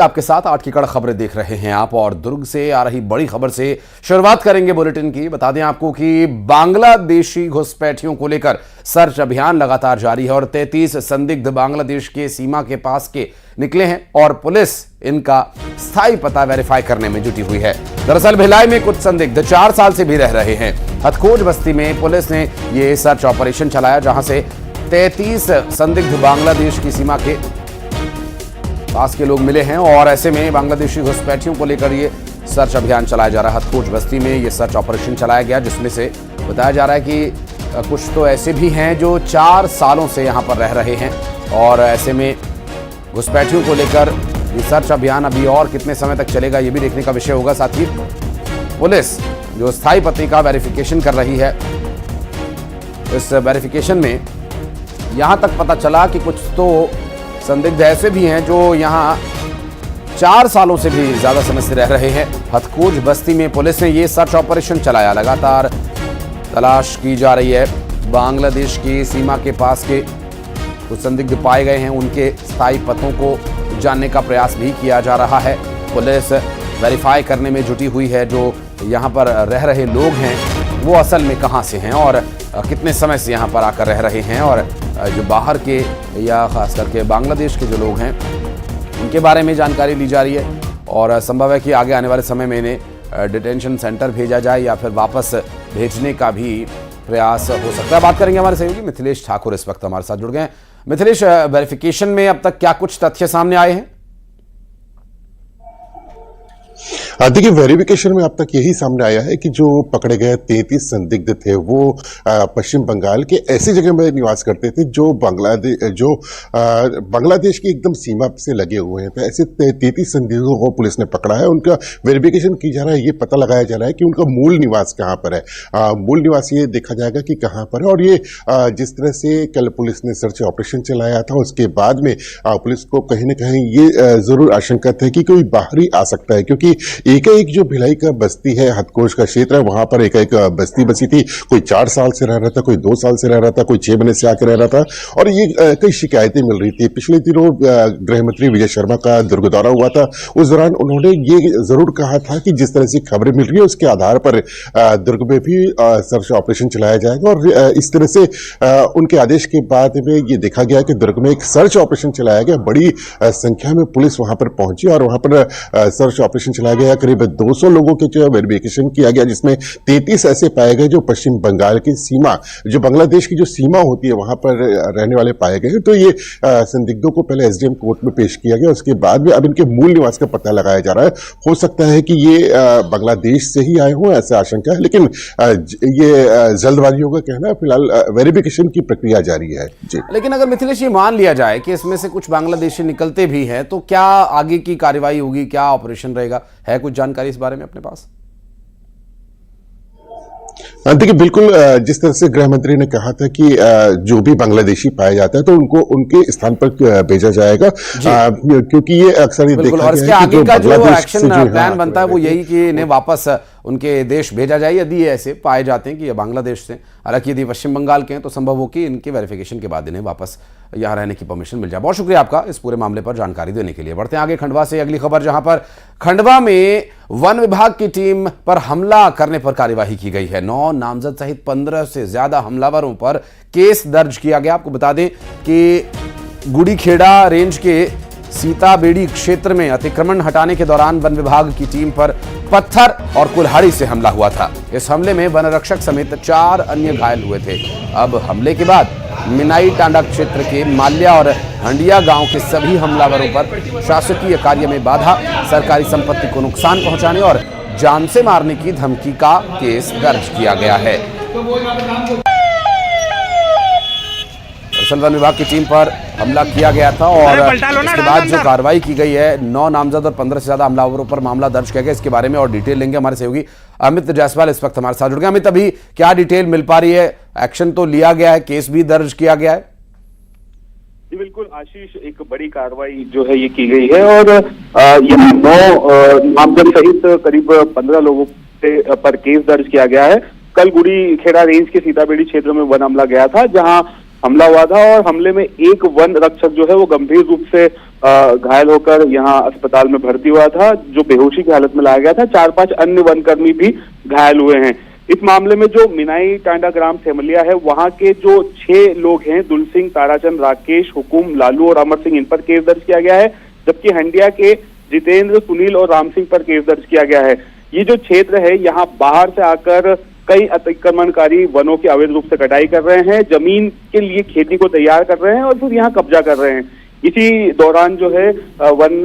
आपके साथ 8 की कड़क खबरें देख रहे हैं आप, और दुर्ग से आ रही बड़ी खबर से शुरुआत करेंगे बुलेटिन की। बता दें आपको कि बांग्लादेशी घुसपैठियों को लेकर सर्च अभियान लगातार जारी है और 33 संदिग्ध बांग्लादेश के सीमा के पास के निकले हैं और पुलिस इनका स्थायी पता वेरीफाई करने में जुटी हुई है। दरअसल भिलाई में कुछ संदिग्ध 4 साल से भी रह रहे हैं। हथखोज बस्ती में पुलिस ने यह सर्च ऑपरेशन चलाया, जहां से 33 संदिग्ध बांग्लादेश की सीमा के पास के लोग मिले हैं और ऐसे में बांग्लादेशी घुसपैठियों को लेकर ये सर्च अभियान चलाया जा रहा है। हथखोज बस्ती में ये सर्च ऑपरेशन चलाया गया, जिसमें से बताया जा रहा है कि कुछ तो ऐसे भी हैं जो 4 सालों से यहाँ पर रह रहे हैं और ऐसे में घुसपैठियों को लेकर ये सर्च अभियान अभी और कितने समय तक चलेगा ये भी देखने का विषय होगा। साथ ही पुलिस जो स्थायी पते का वेरिफिकेशन कर रही है, इस वेरिफिकेशन में यहाँ तक पता चला कि कुछ तो संदिग्ध ऐसे भी हैं जो यहाँ 4 सालों से भी ज्यादा समय से रह रहे हैं। हथखोज बस्ती में पुलिस ने ये सर्च ऑपरेशन चलाया, लगातार तलाश की जा रही है। बांग्लादेश की सीमा के पास के कुछ संदिग्ध पाए गए हैं, उनके स्थायी पतों को जानने का प्रयास भी किया जा रहा है। पुलिस वेरीफाई करने में जुटी हुई है जो यहाँ पर रह रहे लोग हैं वो असल में कहाँ से हैं और कितने समय से यहाँ पर आकर रह रहे हैं, और जो बाहर के या खास करके बांग्लादेश के जो लोग हैं उनके बारे में जानकारी ली जा रही है। और संभव है कि आगे आने वाले समय में इन्हें डिटेंशन सेंटर भेजा जाए या फिर वापस भेजने का भी प्रयास हो सकता है। बात करेंगे हमारे सहयोगी मिथिलेश ठाकुर इस वक्त हमारे साथ जुड़ गए हैं। मिथिलेश, वेरिफिकेशन में अब तक क्या कुछ तथ्य सामने आए हैं? देखिए, वेरिफिकेशन में अब तक यही सामने आया है कि जो पकड़े गए 33 संदिग्ध थे वो पश्चिम बंगाल के ऐसी जगह में निवास करते थे जो बांग्लादेश की एकदम सीमा से लगे हुए हैं। तो ऐसे 33 संदिग्धों को पुलिस ने पकड़ा है। उनका वेरिफिकेशन की जा रहा है, ये पता लगाया जा रहा है कि उनका मूल निवास कहाँ पर है। मूल निवास ये देखा जाएगा कि कहाँ पर है। और ये जिस तरह से कल पुलिस ने सर्च ऑपरेशन चलाया था, उसके बाद में पुलिस को कहीं ना कहीं ये जरूर आशंका थी कि कोई बाहरी आ सकता है, क्योंकि एक जो भिलाई का बस्ती है, हथखोज का क्षेत्र है, वहां पर एक बस्ती बसी थी। कोई 4 साल से रह रहा था, कोई 2 साल से रह रहा था, कोई 6 महीने से आकर रह रहा था। और ये कई शिकायतें मिल रही थी। पिछले दिनों गृह मंत्री विजय शर्मा का दुर्ग दौरा हुआ था। उस दौरान उन्होंने ये जरूर कहा था कि जिस तरह से खबरें मिल रही है उसके आधार पर दुर्ग में भी सर्च ऑपरेशन चलाया जाएगा। और इस तरह से उनके आदेश के बाद में ये देखा गया कि दुर्ग में एक सर्च ऑपरेशन चलाया गया। बड़ी संख्या में पुलिस वहां पर पहुंची और वहां पर सर्च ऑपरेशन चलाया गया। करीब 200 लोगों के जो वेरिफिकेशन किया गया, जिसमें 33 ऐसे पाए गए जो पश्चिम बंगाल की सीमा, जो बांग्लादेश की जो सीमा होती है वहां पर रहने वाले पाए गए। तो ये संदिग्धों को पहले एसडीएम कोर्ट में पेश किया गया, उसके बाद में अब इनके मूल निवास का पता लगाया जा रहा है। हो सकता है कि ये बांग्लादेश से ही आए हों, ऐसा आशंका है, लेकिन ये जल्दबाजी होगा कहना। फिलहाल वेरिफिकेशन की प्रक्रिया जारी है जी। लेकिन अगर मिथिलेश ये मान लिया जाए कि इसमें से कुछ बांग्लादेशी निकलते भी हैं, तो क्या आगे की कार्रवाई होगी, क्या ऑपरेशन रहेगा? है कुछ जानकारी इस बारे में अपने पास? देखिए, बिल्कुल जिस तरह से गृह मंत्री ने कहा था कि जो भी बांग्लादेशी पाया जाता है तो उनको उनके स्थान पर भेजा जाएगा, क्योंकि ये अक्सर देखा गया है कि आगे का जो एक्शन प्लान बनता है वो यही कि इन्हें वापस उनके देश भेजा जाए यदि ये ऐसे पाए जाते हैं कि ये बांग्लादेश से। हालांकि यदि पश्चिम बंगाल के हैं तो संभव हो कि इनके वेरिफिकेशन के बाद इन्हें वापस यहाँ रहने की परमिशन मिल जाए। बहुत शुक्रिया आपका इस पूरे मामले पर जानकारी देने के लिए। बढ़ते हैं आगे खंडवा से अगली खबर, जहां पर खंडवा में वन विभाग की टीम पर हमला करने पर कार्यवाही की गई है। 9 नामजद सहित 15 से ज्यादा हमलावरों पर केस दर्ज किया गया। आपको बता दें कि गुड़ीखेड़ा रेंज के सीताबेड़ी क्षेत्र में अतिक्रमण हटाने के दौरान वन विभाग की टीम पर पत्थर और कुल्हाड़ी से हमला हुआ था। इस हमले में वन रक्षक समेत 4 अन्य घायल हुए थे। अब हमले के बाद मिनाई टांडा क्षेत्र के माल्या और हंडिया गांव के सभी हमलावरों पर शासकीय कार्य में बाधा, सरकारी संपत्ति को नुकसान पहुंचाने और जान से मारने की धमकी का केस दर्ज किया गया है। वन विभाग की टीम पर हमला किया गया था और इसके बाद जो कार्रवाई की गई है, 9 नामजद और 15 से ज्यादा हमलावरों पर मामला दर्ज किया गया। इसके बारे में और डिटेल लेंगे हमारे सहयोगी अमित जायसवाल इस वक्त हमारे साथ जुड़ गए। अमित, अभी क्या डिटेल मिल पा रही है? एक्शन तो लिया गया है, केस भी दर्ज किया गया है? जी बिल्कुल आशीष, एक बड़ी कार्रवाई जो है ये की गई है और यहाँ 9 नामजद सहित करीब 15 लोगों पर केस दर्ज किया गया है। कल गुड़ीखेड़ा रेंज के सीताबेड़ी क्षेत्र में वन हमला गया था, जहां हमला हुआ था और हमले में एक वन रक्षक जो है वो गंभीर रूप से घायल होकर यहाँ अस्पताल में भर्ती हुआ था, जो बेहोशी की हालत में लाया गया था। 4-5 अन्य वनकर्मी भी घायल हुए हैं। इस मामले में जो मिनाई टांडा ग्राम सेमलिया है, वहां के जो 6 लोग हैं, दुल सिंह, ताराचंद, राकेश, हुकुम, लालू और अमर सिंह, इन पर केस दर्ज किया गया है। जबकि हंडिया के जितेंद्र, सुनील और राम सिंह पर केस दर्ज किया गया है। ये जो क्षेत्र है, यहाँ बाहर से आकर कई अतिक्रमणकारी वनों की अवैध रूप से कटाई कर रहे हैं, जमीन के लिए खेती को तैयार कर रहे हैं और फिर यहाँ कब्जा कर रहे हैं। इसी दौरान जो है वन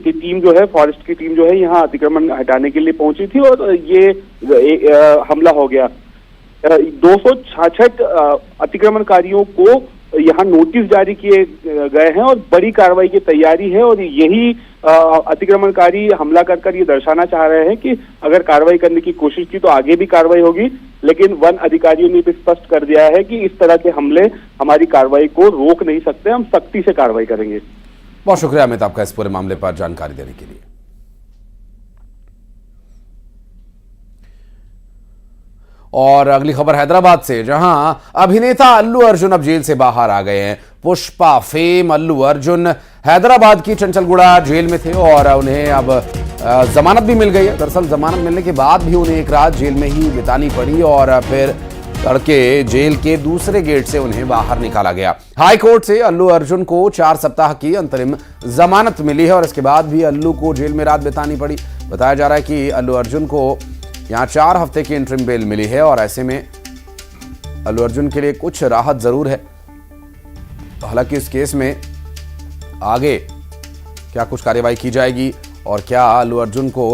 की टीम जो है, फॉरेस्ट की टीम जो है, यहाँ अतिक्रमण हटाने के लिए पहुंची थी और ये हमला हो गया। 266 अतिक्रमणकारियों को यहाँ नोटिस जारी किए गए हैं और बड़ी कार्रवाई की तैयारी है। और यही अतिक्रमणकारी हमला कर ये दर्शाना चाह रहे हैं कि अगर कार्रवाई करने की कोशिश की तो आगे भी कार्रवाई होगी, लेकिन वन अधिकारियों ने भी स्पष्ट कर दिया है कि इस तरह के हमले हमारी कार्रवाई को रोक नहीं सकते, हम सख्ती से कार्रवाई करेंगे। बहुत शुक्रिया अमित आपका इस पूरे मामले पर जानकारी देने के लिए। और अगली खबर हैदराबाद से, जहां अभिनेता अल्लू अर्जुन अब जेल से बाहर आ गए हैं। पुष्पा फेम अल्लू अर्जुन हैदराबाद की चंचलगुड़ा जेल में थे और उन्हें अब जमानत भी मिल गई है। दरअसल जमानत मिलने के बाद भी उन्हें एक रात जेल में ही बितानी पड़ी और फिर तड़के जेल के दूसरे गेट से उन्हें बाहर निकाला गया। हाई कोर्ट से अल्लू अर्जुन को 4 सप्ताह की अंतरिम जमानत मिली है और इसके बाद भी अल्लू को जेल में रात बितानी पड़ी। बताया जा रहा है कि अल्लू अर्जुन को यहाँ 4 हफ्ते की इंटरिम बेल मिली है और ऐसे में अल्लू अर्जुन के लिए कुछ राहत जरूर है। हालांकि इस केस में आगे क्या कुछ कार्रवाई की जाएगी और क्या अल्लू अर्जुन को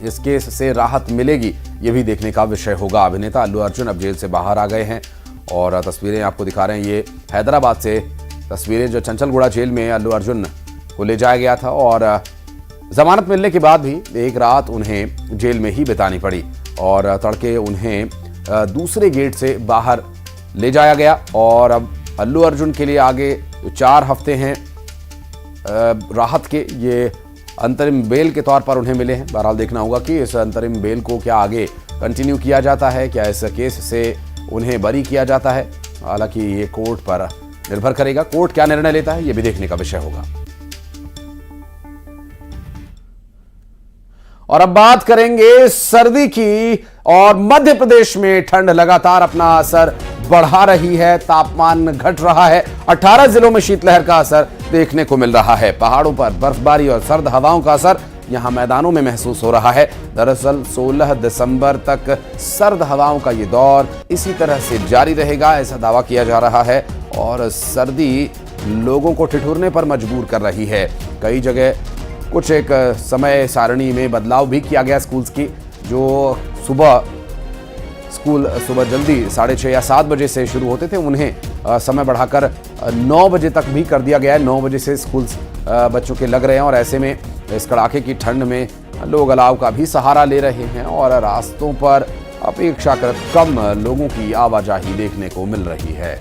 इस केस से राहत मिलेगी, ये भी देखने का विषय होगा। अभिनेता अल्लू अर्जुन अब जेल से बाहर आ गए हैं और तस्वीरें आपको दिखा रहे हैं। ये हैदराबाद से तस्वीरें, जो चंचलगुड़ा जेल में अल्लू अर्जुन को ले जाया गया था और जमानत मिलने के बाद भी एक रात उन्हें जेल में ही बितानी पड़ी और तड़के उन्हें दूसरे गेट से बाहर ले जाया गया। और अब अल्लू अर्जुन के लिए आगे 4 हफ्ते हैं राहत के, ये अंतरिम बेल के तौर पर उन्हें मिले हैं। बहरहाल देखना होगा कि इस अंतरिम बेल को क्या आगे कंटिन्यू किया जाता है, क्या इस केस से उन्हें बरी किया जाता है। हालांकि ये कोर्ट पर निर्भर करेगा, कोर्ट क्या निर्णय लेता है ये भी देखने का विषय होगा। और अब बात करेंगे सर्दी की, और मध्य प्रदेश में ठंड लगातार अपना असर बढ़ा रही है, तापमान घट रहा है। 18 जिलों में शीतलहर का असर देखने को मिल रहा है। पहाड़ों पर बर्फबारी और सर्द हवाओं का असर यहां मैदानों में महसूस हो रहा है। दरअसल 16 दिसंबर तक सर्द हवाओं का ये दौर इसी तरह से जारी रहेगा, ऐसा दावा किया जा रहा है। और सर्दी लोगों को ठिठुरने पर मजबूर कर रही है। कई जगह कुछ एक समय सारणी में बदलाव भी किया गया स्कूल्स की, जो स्कूल सुबह जल्दी 6:30 या 7 बजे से शुरू होते थे, उन्हें समय बढ़ाकर 9 बजे तक भी कर दिया गया है। 9 बजे से स्कूल्स बच्चों के लग रहे हैं और ऐसे में इस कड़ाके की ठंड में लोग अलाव का भी सहारा ले रहे हैं और रास्तों पर अपेक्षाकृत कम लोगों की आवाजाही देखने को मिल रही है।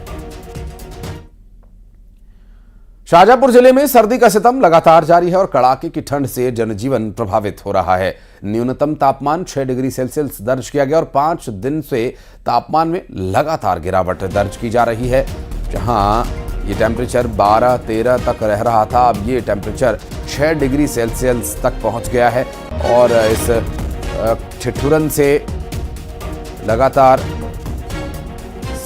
शाहजहांपुर जिले में सर्दी का सितम लगातार जारी है और कड़ाके की ठंड से जनजीवन प्रभावित हो रहा है। न्यूनतम तापमान 6 डिग्री सेल्सियस दर्ज किया गया और 5 दिन से तापमान में लगातार गिरावट दर्ज की जा रही है। जहां ये टेम्परेचर 12-13 तक रह रहा था, अब ये टेम्परेचर 6 डिग्री सेल्सियस तक पहुंच गया है। और इस ठिठुरन से लगातार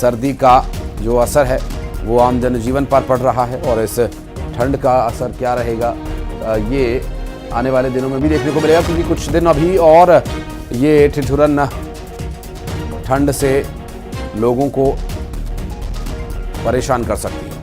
सर्दी का जो असर है वो आम जनजीवन पर पड़ रहा है। और इस ठंड का असर क्या रहेगा ये आने वाले दिनों में भी देखने को मिलेगा, क्योंकि कुछ दिन अभी और ये ठिठुरन ठंड से लोगों को परेशान कर सकती है।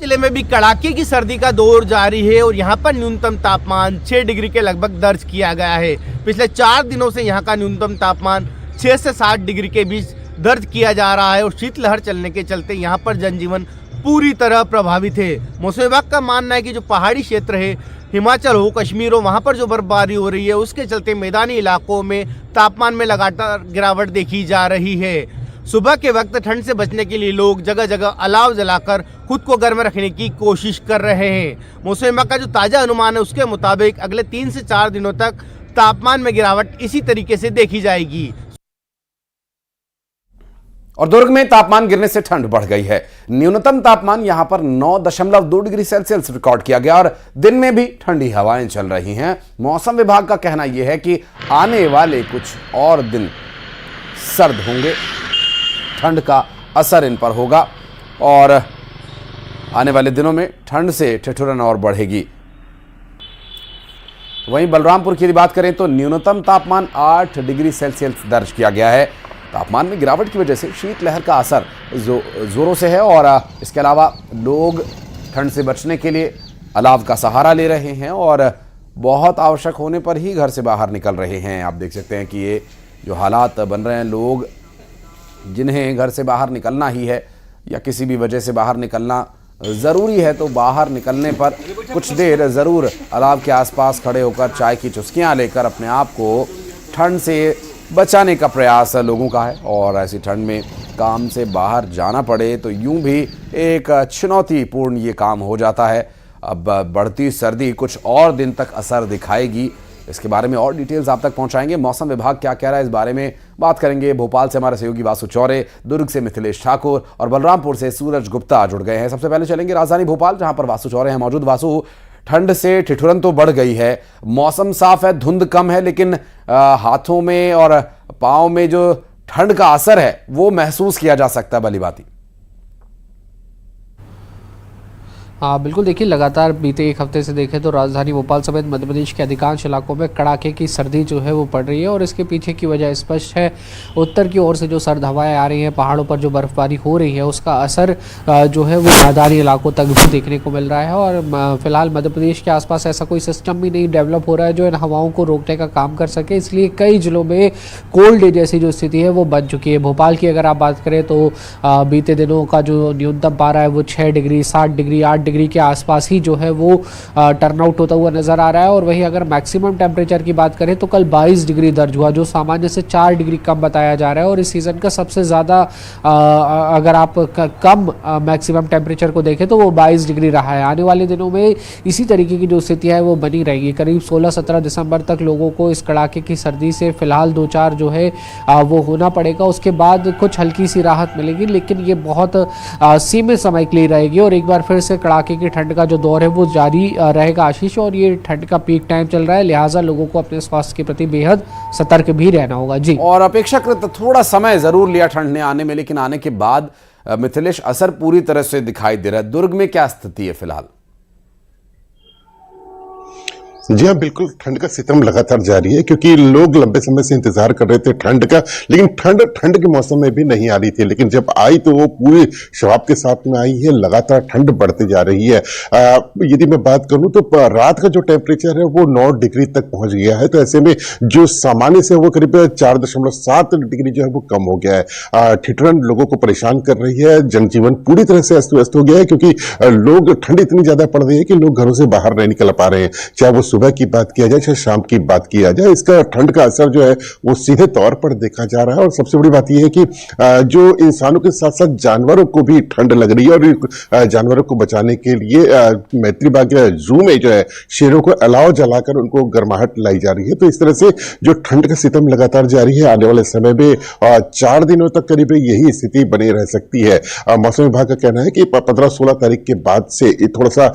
जिले में भी कड़ाके की सर्दी का दौर जारी है और यहाँ पर न्यूनतम तापमान 6 डिग्री के लगभग दर्ज किया गया है। पिछले 4 दिनों से यहाँ का न्यूनतम तापमान 6 से 7 डिग्री के बीच दर्ज किया जा रहा है और शीतलहर चलने के चलते यहाँ पर जनजीवन पूरी तरह प्रभावित है। मौसम विभाग का मानना है कि जो पहाड़ी क्षेत्र है, हिमाचल हो, कश्मीर हो, वहाँ पर जो बर्फबारी हो रही है उसके चलते मैदानी इलाकों में तापमान में लगातार गिरावट देखी जा रही है। सुबह के वक्त ठंड से बचने के लिए लोग जगह जगह अलाव जलाकर खुद को गर्म रखने की कोशिश कर रहे हैं। मौसम विभाग का जो ताज़ा अनुमान है उसके मुताबिक अगले 3 से 4 दिनों तक तापमान में गिरावट इसी तरीके से देखी जाएगी। और दुर्ग में तापमान गिरने से ठंड बढ़ गई है। न्यूनतम तापमान यहां पर 9.2 डिग्री सेल्सियस रिकॉर्ड किया गया और दिन में भी ठंडी हवाएं चल रही हैं। मौसम विभाग का कहना यह है कि आने वाले कुछ और दिन सर्द होंगे, ठंड का असर इन पर होगा और आने वाले दिनों में ठंड से ठिठुरन और बढ़ेगी। वहीं बलरामपुर की यदि बात करें तो न्यूनतम तापमान 8 डिग्री सेल्सियस दर्ज किया गया है। तापमान में गिरावट की वजह से शीतलहर का असर जोरों से है और इसके अलावा लोग ठंड से बचने के लिए अलाव का सहारा ले रहे हैं और बहुत आवश्यक होने पर ही घर से बाहर निकल रहे हैं। आप देख सकते हैं कि ये जो हालात बन रहे हैं, लोग जिन्हें घर से बाहर निकलना ही है या किसी भी वजह से बाहर निकलना ज़रूरी है तो बाहर निकलने पर कुछ देर ज़रूर अलाव के आसपास खड़े होकर चाय की चुस्कियां लेकर अपने आप को ठंड से बचाने का प्रयास लोगों का है। और ऐसी ठंड में काम से बाहर जाना पड़े तो यूं भी एक चुनौतीपूर्ण ये काम हो जाता है। अब बढ़ती सर्दी कुछ और दिन तक असर दिखाएगी, इसके बारे में और डिटेल्स आप तक पहुंचाएंगे। मौसम विभाग क्या कह रहा है इस बारे में बात करेंगे। भोपाल से हमारे सहयोगी वासु चौरे, दुर्ग से मिथिलेश ठाकुर और बलरामपुर से सूरज गुप्ता जुड़ गए हैं। सबसे पहले चलेंगे राजधानी भोपाल, जहां पर वासु चौरे हैं मौजूद। वासु, ठंड से ठिठुरन तो बढ़ गई है, मौसम साफ है, धुंध कम है, लेकिन हाथों में और पाँव में जो ठंड का असर है वो महसूस किया जा सकता है। भली भांति हाँ बिल्कुल, देखिए लगातार बीते एक हफ्ते से देखें तो राजधानी भोपाल समेत मध्य प्रदेश के अधिकांश इलाकों में कड़ाके की सर्दी जो है वो पड़ रही है और इसके पीछे की वजह स्पष्ट है। उत्तर की ओर से जो सर्द हवाएं आ रही हैं, पहाड़ों पर जो बर्फबारी हो रही है, उसका असर जो है वो मैदानी इलाकों तक भी देखने को मिल रहा है। और फिलहाल मध्य प्रदेश के आसपास ऐसा कोई सिस्टम भी नहीं डेवलप हो रहा है जो इन हवाओं को रोकने का काम कर सके, इसलिए कई जिलों में कोल्ड डे जैसी जो स्थिति है वो बन चुकी है। भोपाल की अगर आप बात करें तो बीते दिनों का जो न्यूनतम पारा है वो 6 डिग्री, 7 डिग्री, 8 डिग्री के आसपास ही जो है वो टर्नआउट होता हुआ नजर आ रहा है। और वहीं अगर मैक्सिमम टेम्परेचर की बात करें तो कल 22 डिग्री दर्ज हुआ, जो सामान्य से 4 डिग्री कम बताया जा रहा है। और इस सीजन का सबसे ज़्यादा अगर आप कम मैक्सिमम टेम्परेचर को देखें तो वो 22 डिग्री रहा है। आने वाले दिनों में इसी तरीके की जो स्थिति है वो बनी रहेगी। करीब 16-17 दिसंबर तक लोगों को इस कड़ाके की सर्दी से फिलहाल 2-4 जो है वो होना पड़ेगा। उसके बाद कुछ हल्की सी राहत मिलेगी, लेकिन ये बहुत सीमित समय के लिए रहेगी और एक बार फिर से कड़ाके की ठंड का जो दौर है वो जारी रहेगा आशीष। और ये ठंड का पीक टाइम चल रहा है, लिहाजा लोगों को अपने स्वास्थ्य के प्रति बेहद सतर्क भी रहना होगा। जी, और अपेक्षाकृत थोड़ा समय जरूर लिया ठंड ने आने में, लेकिन आने के बाद मिथिलेश असर पूरी तरह से दिखाई दे रहा है। दुर्ग में क्या स्थिति है फिलहाल? जी हाँ, बिल्कुल ठंड का सितम लगातार जारी है, क्योंकि लोग लंबे समय से इंतजार कर रहे थे ठंड का, लेकिन ठंड के मौसम में भी नहीं आ रही थी। लेकिन जब आई तो वो पूरे शवाब के साथ में आई है, लगातार ठंड बढ़ती जा रही है। यदि मैं बात करूं तो रात का जो टेम्परेचर है वो 9 डिग्री तक पहुंच गया है, तो ऐसे में जो सामान्य से वो करीब 4.7 डिग्री जो है वो कम हो गया है। ठिठुरन लोगों को परेशान कर रही है, जनजीवन पूरी तरह से अस्त व्यस्त हो गया है, क्योंकि लोग ठंड इतनी ज्यादा पड़ रही है कि लोग घरों से बाहर नहीं निकल पा रहे हैं। चाहे वो सुबह की बात किया जाए, चाहे शाम की बात किया जाए, इसका ठंड का असर जो है वो सीधे तौर पर देखा जा रहा है। और सबसे बड़ी बात यह है कि जो इंसानों के साथ साथ जानवरों को भी ठंड लग रही है और जानवरों को बचाने के लिए मैत्री बाग जू में जो है शेरों को अलाव जलाकर उनको गर्माहट लाई जा रही है। तो इस तरह से जो ठंड का सितम लगातार जारी है, आने वाले समय में 4 दिनों तक करीब यही स्थिति बनी रह सकती है। मौसम विभाग का कहना है कि 15-16 तारीख के बाद से थोड़ा सा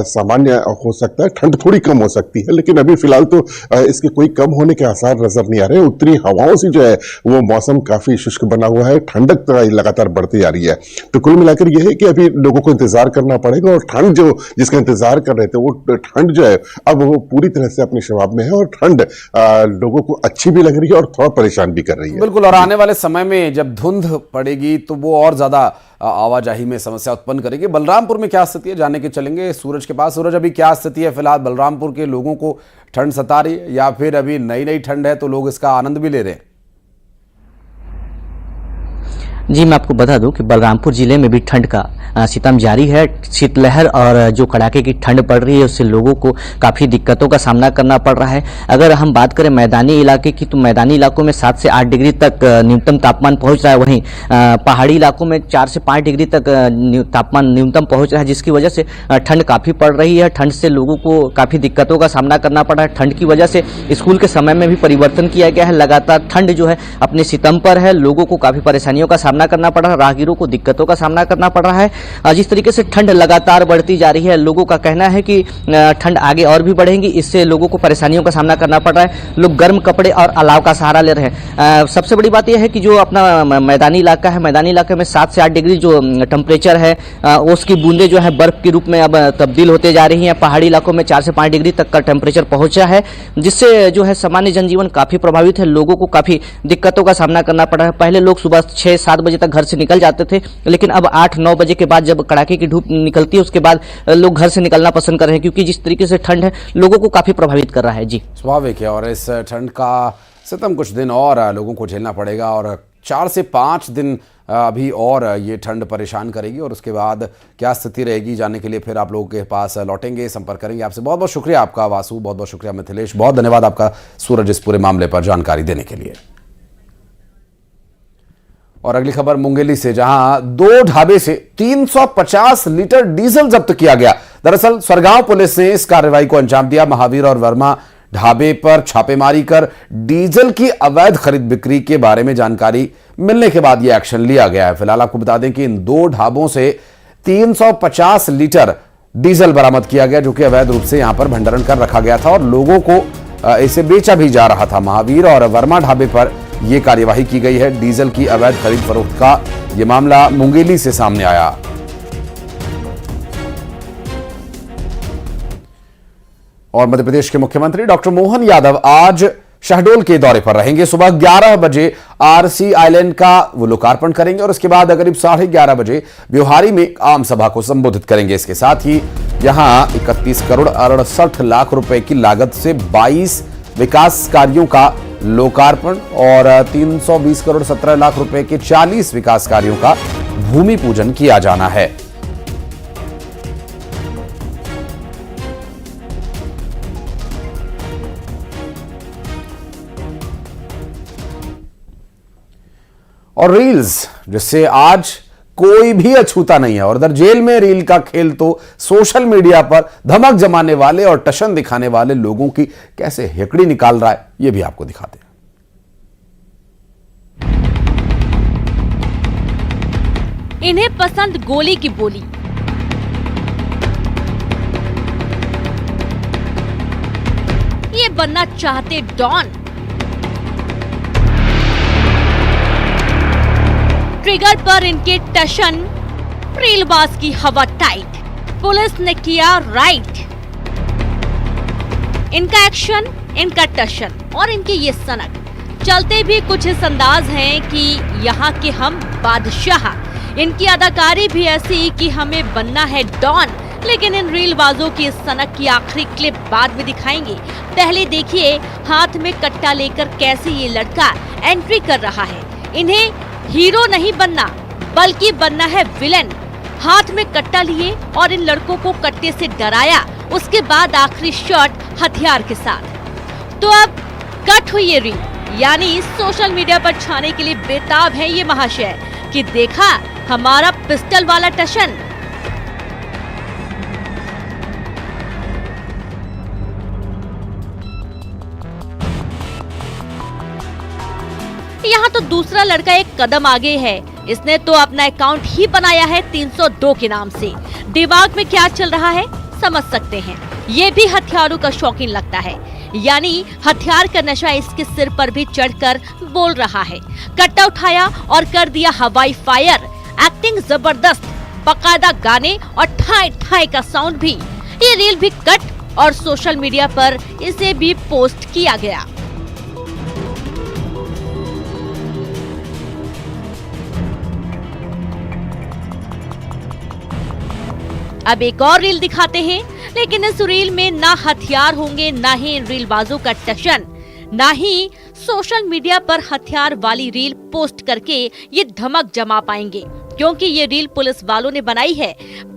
सामान्य हो सकता है, ठंड थोड़ी कम हो सकती है, लेकिन अभी फिलहाल तो इसके कोई कम होने के आसार नजर नहीं आ रहे। उत्तरी हवाओं से जो है वो मौसम काफी शुष्क बना हुआ है, ठंडक लगातार बढ़ती जा रही है। तो कुल मिलाकर यह है कि अभी लोगों को इंतजार करना पड़ेगा और ठंड जो जिसका इंतजार कर रहे थे वो ठंड जो है अब वो पूरी तरह से अपने शवाब में है और ठंड लोगों को अच्छी भी लग रही है और थोड़ा परेशान भी कर रही है। बिल्कुल, और आने वाले समय में जब धुंध पड़ेगी तो वो और ज्यादा आवाजाही में समस्या उत्पन्न करेगी। बलरामपुर में क्या स्थिति है जानने के चलेंगे सूरज के पास। सूरज, अभी क्या स्थिति है फिलहाल? बलरामपुर के लोगों को ठंड सता रही है या फिर अभी नई ठंड है तो लोग इसका आनंद भी ले रहे हैं? जी, मैं आपको बता दूं कि बलरामपुर जिले में भी ठंड का सितम जारी है। शीतलहर और जो कड़ाके की ठंड पड़ रही है उससे लोगों को काफ़ी दिक्कतों का सामना करना पड़ रहा है। अगर हम बात करें मैदानी इलाके की तो मैदानी इलाकों में 7 से 8 डिग्री तक न्यूनतम तापमान पहुंच रहा है। वहीं पहाड़ी इलाकों में 4 से 5 डिग्री तक तापमान न्यूनतम पहुंच रहा है, जिसकी वजह से ठंड काफ़ी पड़ रही है। ठंड से लोगों को काफ़ी दिक्कतों का सामना करना पड़ रहा है। ठंड की वजह से स्कूल के समय में भी परिवर्तन किया गया है। लगातार ठंड जो है अपने सितम पर है, लोगों को काफ़ी परेशानियों का सामना करना पड़ रहा है, राहगीरों को दिक्कतों का सामना करना पड़ रहा है। जिस तरीके से ठंड लगातार बढ़ती जा रही है, लोगों का कहना है कि ठंड आगे और भी बढ़ेगी, इससे लोगों को परेशानियों का सामना करना पड़ रहा है। लोग गर्म कपड़े और अलाव का सहारा ले रहे हैं। सबसे बड़ी बात यह है कि जो अपना मैदानी इलाका है, मैदानी इलाके में 7 से 8 डिग्री जो टेम्परेचर है, उसकी बूंदें जो है बर्फ के रूप में अब तब्दील होते जा रही हैं। पहाड़ी इलाकों में 4 से 5 डिग्री तक का टेम्परेचर पहुंचा है, जिससे जो है सामान्य जनजीवन काफी प्रभावित है। लोगों को काफी दिक्कतों का सामना करना पड़ रहा है। पहले लोग सुबह 6-7 बजे तक घर से निकल जाते थे, लेकिन अब 8-9 बजे के बाद जब कड़ाके की धूप निकलती है, उसके बाद लोग घर से निकलना पसंद कर रहे हैं, क्योंकि जिस तरीके से ठंड है लोगों को काफी प्रभावित कर रहा है। जी स्वाभाविक है, और इस ठंड का सितम कुछ दिन और लोगों को झेलना पड़ेगा, और 4 से 5 दिन अभी और ये ठंड परेशान करेगी, और उसके बाद क्या स्थिति रहेगी जानने के लिए फिर आप लोगों के पास लौटेंगे, संपर्क करेंगे आपसे। बहुत बहुत शुक्रिया आपका वासु, बहुत बहुत शुक्रिया मिथिलेश, बहुत धन्यवाद आपका सूरज इस पूरे मामले पर जानकारी देने के लिए। और अगली खबर मुंगेली से, जहां 2 ढाबे से 350 लीटर डीजल जब्त किया गया। दरअसल सरगांव पुलिस ने इस कार्रवाई को अंजाम दिया। महावीर और वर्मा ढाबे पर छापेमारी कर डीजल की अवैध खरीद बिक्री के बारे में जानकारी मिलने के बाद यह एक्शन लिया गया है। फिलहाल आपको बता दें कि इन 2 ढाबों से 350 लीटर डीजल बरामद किया गया, जो कि अवैध रूप से यहां पर भंडारण कर रखा गया था और लोगों को इसे बेचा भी जा रहा था। महावीर और वर्मा ढाबे पर यह कार्यवाही की गई है। डीजल की अवैध खरीद फरोख्त का यह मामला मुंगेली से सामने आया। और मध्य प्रदेश के मुख्यमंत्री डॉक्टर मोहन यादव आज शहडोल के दौरे पर रहेंगे। सुबह 11 बजे आरसी आइलैंड का वो लोकार्पण करेंगे, और उसके बाद करीब 11:30 बजे ब्योहारी में आम सभा को संबोधित करेंगे। इसके साथ ही यहां 31 करोड़ 68 लाख रुपए की लागत से 22 विकास कार्यों का लोकार्पण और 320 करोड़ 17 लाख रुपए के 40 विकास कार्यों का भूमि पूजन किया जाना है। और रील्स, जिससे आज कोई भी अछूता नहीं है, और इधर जेल में रील का खेल तो सोशल मीडिया पर धमक जमाने वाले और टशन दिखाने वाले लोगों की कैसे हेकड़ी निकाल रहा है, यह भी आपको दिखाते हैं। इन्हें पसंद गोली की बोली, ये बनना चाहते डॉन। ट्रिगर पर इनके टशन, रीलबाज की हवा टाइट, पुलिस ने किया राइट। इनका एक्शन, इनका टशन और इनके ये सनक चलते भी कुछ इस अंदाज हैं कि यहाँ के हम बादशाह। इनकी अदाकारी भी ऐसी कि हमें बनना है डॉन। लेकिन इन रीलबाजों की इस सनक की आखिरी क्लिप बाद में दिखाएंगे। पहले देखिए हाथ में कट्टा लेकर कैसे ये लड़का एंट्री कर रहा है। इन्हें हीरो नहीं बनना, बल्कि बनना है विलेन। हाथ में कट्टा लिए और इन लड़कों को कट्टे से डराया, उसके बाद आखिरी शॉट हथियार के साथ। तो अब कट हुई ये रील, यानी सोशल मीडिया पर छाने के लिए बेताब है ये महाशय कि देखा हमारा पिस्टल वाला टशन। यहाँ तो दूसरा लड़का एक कदम आगे है। इसने तो अपना अकाउंट ही बनाया है 302 के नाम से। दिमाग में क्या चल रहा है समझ सकते हैं। ये भी हथियारों का शौकीन लगता है, यानी हथियार का नशा इसके सिर पर भी चढ़कर बोल रहा है। कट्टा उठाया और कर दिया हवाई फायर। एक्टिंग जबरदस्त, बकायदा गाने और ठाई ठाई का साउंड भी। ये रील भी कट और सोशल मीडिया पर इसे भी पोस्ट किया गया। अब एक और रील दिखाते हैं, लेकिन इस रील में ना हथियार होंगे, ना ही इन रीलबाजों का टशन, ना ही सोशल मीडिया पर हथियार वाली रील पोस्ट करके ये धमक जमा पाएंगे, क्योंकि ये रील पुलिस वालों ने बनाई है,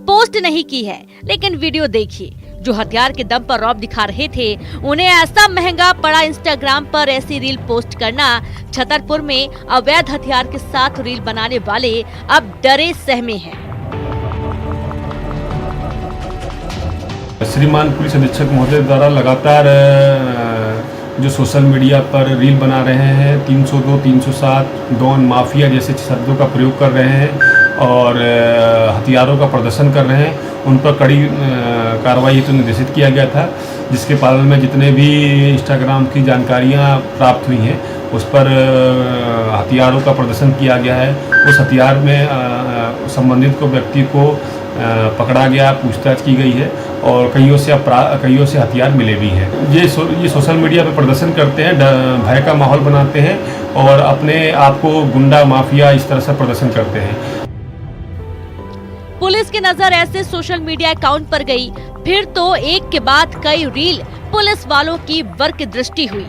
पोस्ट नहीं की है। लेकिन वीडियो देखिए, जो हथियार के दम पर रौब दिखा रहे थे, उन्हें ऐसा महंगा पड़ा इंस्टाग्राम पर ऐसी रील पोस्ट करना। छतरपुर में अवैध हथियार के साथ रील बनाने वाले अब डरे सहमे हैं। श्रीमान पुलिस अधीक्षक महोदय द्वारा लगातार जो सोशल मीडिया पर रील बना रहे हैं, 302, 307 डॉन माफिया जैसे शब्दों का प्रयोग कर रहे हैं और हथियारों का प्रदर्शन कर रहे हैं, उन पर कड़ी कार्रवाई हेतु निर्देशित किया गया था, जिसके पालन में जितने भी इंस्टाग्राम की जानकारियां प्राप्त हुई हैं उस पर हथियारों का प्रदर्शन किया गया है। उस हथियार में संबंधित को व्यक्ति को पकड़ा गया, पूछताछ की गई है और कईयों से हथियार मिले भी हैं। ये सोशल मीडिया पर प्रदर्शन करते हैं, भय का माहौल बनाते हैं और अपने आप को गुंडा माफिया इस तरह से प्रदर्शन करते हैं। पुलिस की नजर ऐसे सोशल मीडिया अकाउंट पर गई, फिर तो एक के बाद कई रील पुलिस वालों की वर्क दृष्टि हुई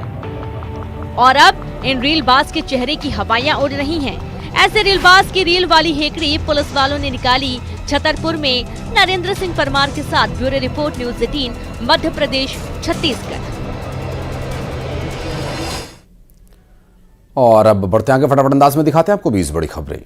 और अब इन रीलबाज के चेहरे की हवाइयां उड़ रही हैं। ऐसे रीलबाज की रील वाली हेकड़ी पुलिस वालों ने निकाली छतरपुर में। नरेंद्र सिंह परमार के साथ bureau report, news 18, Madhya Pradesh, Chhattisgarh. और अब बढ़ते आगे, फटाफट अंदाज में दिखाते हैं आपको 20 बड़ी खबरें।